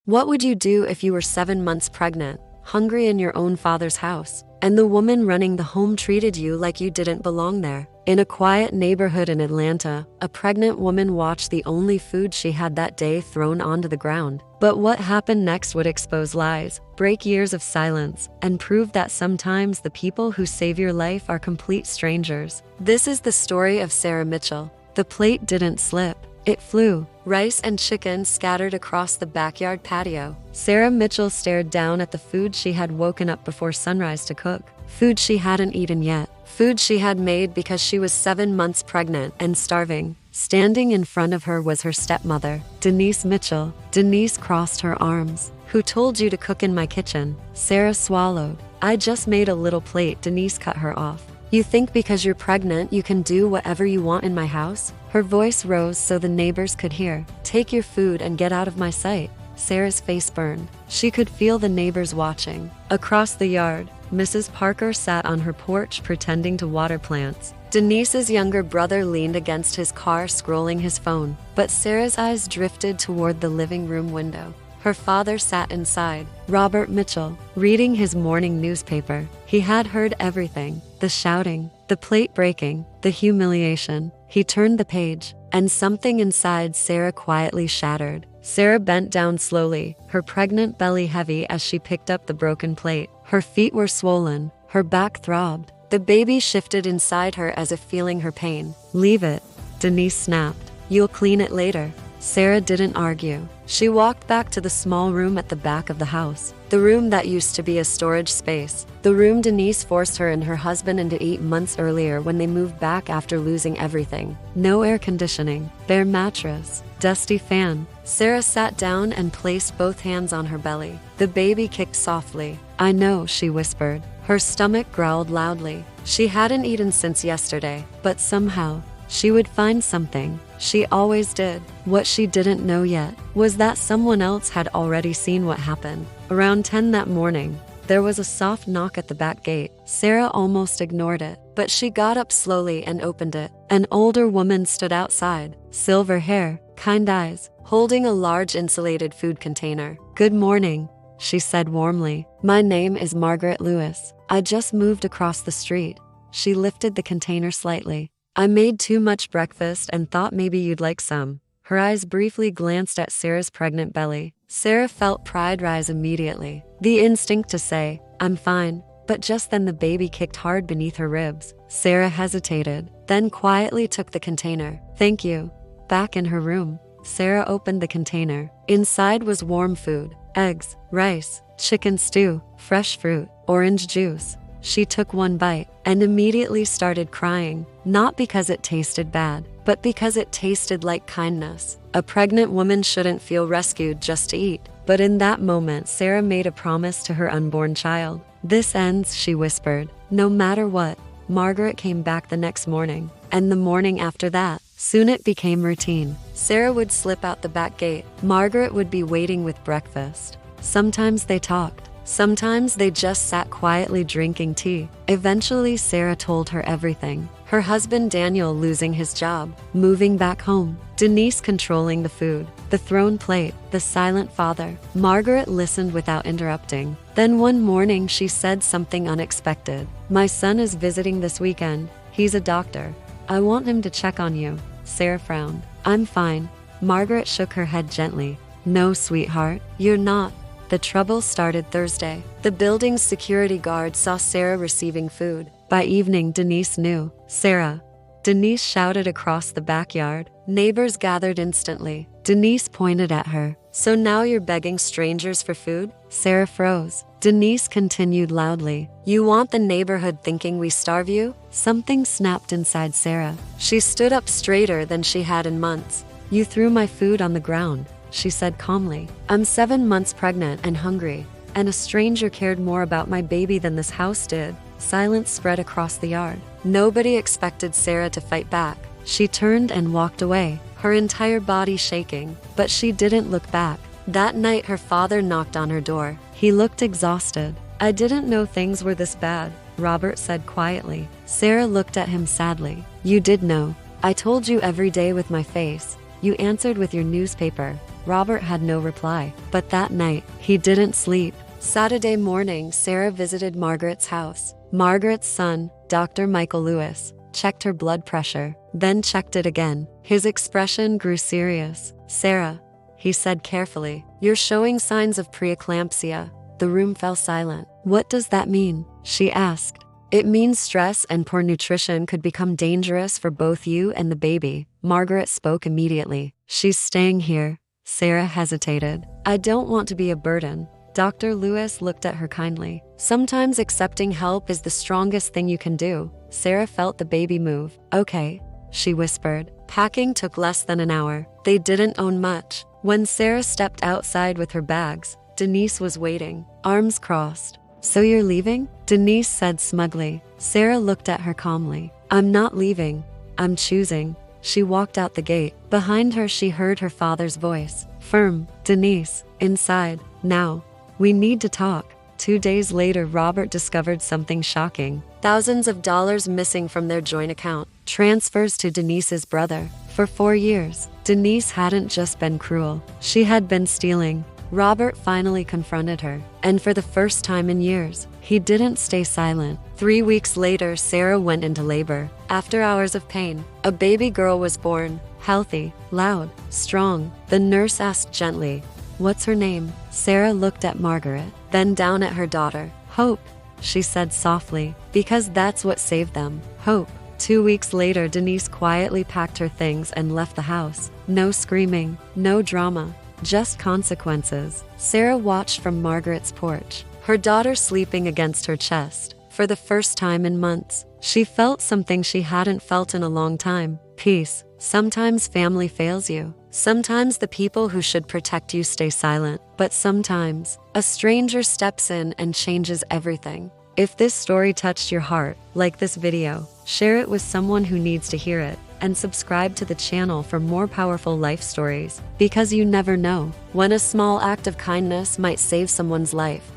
What would you do if you were 7 months pregnant, hungry in your own father's house, and the woman running the home treated you like you didn't belong there? In a quiet neighborhood in Atlanta, a pregnant woman watched the only food she had that day thrown onto the ground. But what happened next would expose lies, break years of silence, and prove that sometimes the people who save your life are complete strangers. This is the story of Sarah Mitchell. The plate didn't slip. It flew. Rice and chicken scattered across the backyard patio. Sarah Mitchell stared down at the food she had woken up before sunrise to cook. Food she hadn't eaten yet. Food she had made because she was 7 months pregnant and starving. Standing in front of her was her stepmother, Denise Mitchell. Denise crossed her arms. "Who told you to cook in my kitchen?" Sarah swallowed. "I just made a little plate." Denise cut her off. "You think because you're pregnant you can do whatever you want in my house?" Her voice rose so the neighbors could hear. "Take your food and get out of my sight." Sarah's face burned. She could feel the neighbors watching. Across the yard, Mrs. Parker sat on her porch pretending to water plants. Denise's younger brother leaned against his car scrolling his phone, but Sarah's eyes drifted toward the living room window. Her father sat inside, Robert Mitchell, reading his morning newspaper. He had heard everything, the shouting, the plate breaking, the humiliation. He turned the page, and something inside Sarah quietly shattered. Sarah bent down slowly, her pregnant belly heavy as she picked up the broken plate. Her feet were swollen, her back throbbed. The baby shifted inside her as if feeling her pain. "Leave it," Denise snapped. "You'll clean it later." Sarah didn't argue. She walked back to the small room at the back of the house, the room that used to be a storage space, the room Denise forced her and her husband into 8 months earlier when they moved back after losing everything. No air conditioning, bare mattress, dusty fan. Sarah sat down and placed both hands on her belly. The baby kicked softly. "I know," she whispered. Her stomach growled loudly. She hadn't eaten since yesterday, but somehow, she would find something. She always did. What she didn't know yet was that someone else had already seen what happened. Around 10 that morning, there was a soft knock at the back gate. Sarah almost ignored it, but she got up slowly and opened it. An older woman stood outside, silver hair, kind eyes, holding a large insulated food container. "Good morning," she said warmly. "My name is Margaret Lewis. I just moved across the street." She lifted the container slightly. "I made too much breakfast and thought maybe you'd like some." Her eyes briefly glanced at Sarah's pregnant belly. Sarah felt pride rise immediately. The instinct to say, "I'm fine." But just then the baby kicked hard beneath her ribs. Sarah hesitated, then quietly took the container. "Thank you." Back in her room, Sarah opened the container. Inside was warm food, eggs, rice, chicken stew, fresh fruit, orange juice. She took one bite and immediately started crying, not because it tasted bad, but because it tasted like kindness. A pregnant woman shouldn't feel rescued just to eat. But in that moment, Sarah made a promise to her unborn child. "This ends," she whispered, "no matter what." Margaret came back the next morning, and the morning after that. Soon it became routine. Sarah would slip out the back gate. Margaret would be waiting with breakfast. Sometimes they talked. Sometimes they just sat quietly drinking tea. Eventually, Sarah told her everything. Her husband Daniel losing his job, moving back home, Denise controlling the food, the thrown plate, the silent father. Margaret listened without interrupting. Then one morning she said something unexpected. "My son is visiting this weekend. He's a doctor. I want him to check on you." Sarah frowned. "I'm fine." Margaret shook her head gently. "No, sweetheart, you're not." The trouble started Thursday. The building's security guard saw Sarah receiving food. By evening, Denise knew. "Sarah!" Denise shouted across the backyard. Neighbors gathered instantly. Denise pointed at her. "So now you're begging strangers for food?" Sarah froze. Denise continued loudly. "You want the neighborhood thinking we starve you?" Something snapped inside Sarah. She stood up straighter than she had in months. "You threw my food on the ground," she said calmly. "I'm 7 months pregnant and hungry, and a stranger cared more about my baby than this house did." Silence spread across the yard. Nobody expected Sarah to fight back. She turned and walked away, her entire body shaking, but she didn't look back. That night her father knocked on her door. He looked exhausted. "I didn't know things were this bad," Robert said quietly. Sarah looked at him sadly. "You did know. I told you every day with my face. You answered with your newspaper." Robert had no reply, but that night, he didn't sleep. Saturday morning, Sarah visited Margaret's house. Margaret's son, Dr. Michael Lewis, checked her blood pressure, then checked it again. His expression grew serious. "Sarah," he said carefully, "you're showing signs of preeclampsia." The room fell silent. "What does that mean?" she asked. "It means stress and poor nutrition could become dangerous for both you and the baby." Margaret spoke immediately. "She's staying here." Sarah hesitated. "I don't want to be a burden." Dr. Lewis looked at her kindly. "Sometimes accepting help is the strongest thing you can do." Sarah felt the baby move. "Okay," she whispered. Packing took less than an hour. They didn't own much. When Sarah stepped outside with her bags, Denise was waiting, arms crossed. "So you're leaving?" Denise said smugly. Sarah looked at her calmly. "I'm not leaving. I'm choosing." She walked out the gate. Behind her, she heard her father's voice. Firm. "Denise, inside, now. We need to talk." 2 days later, Robert discovered something shocking. Thousands of dollars missing from their joint account. Transfers to Denise's brother. For 4 years, Denise hadn't just been cruel. She had been stealing. Robert finally confronted her, and for the first time in years, he didn't stay silent. 3 weeks later, Sarah went into labor. After hours of pain, a baby girl was born, healthy, loud, strong. The nurse asked gently, "What's her name?" Sarah looked at Margaret, then down at her daughter. "Hope," she said softly, "because that's what saved them. Hope." 2 weeks later, Denise quietly packed her things and left the house. No screaming, no drama. Just consequences. Sarah watched from Margaret's porch, her daughter sleeping against her chest. For the first time in months, she felt something she hadn't felt in a long time. Peace. Sometimes family fails you. Sometimes the people who should protect you stay silent. But sometimes, a stranger steps in and changes everything. If this story touched your heart, like this video, share it with someone who needs to hear it, and subscribe to the channel for more powerful life stories, because you never know when a small act of kindness might save someone's life.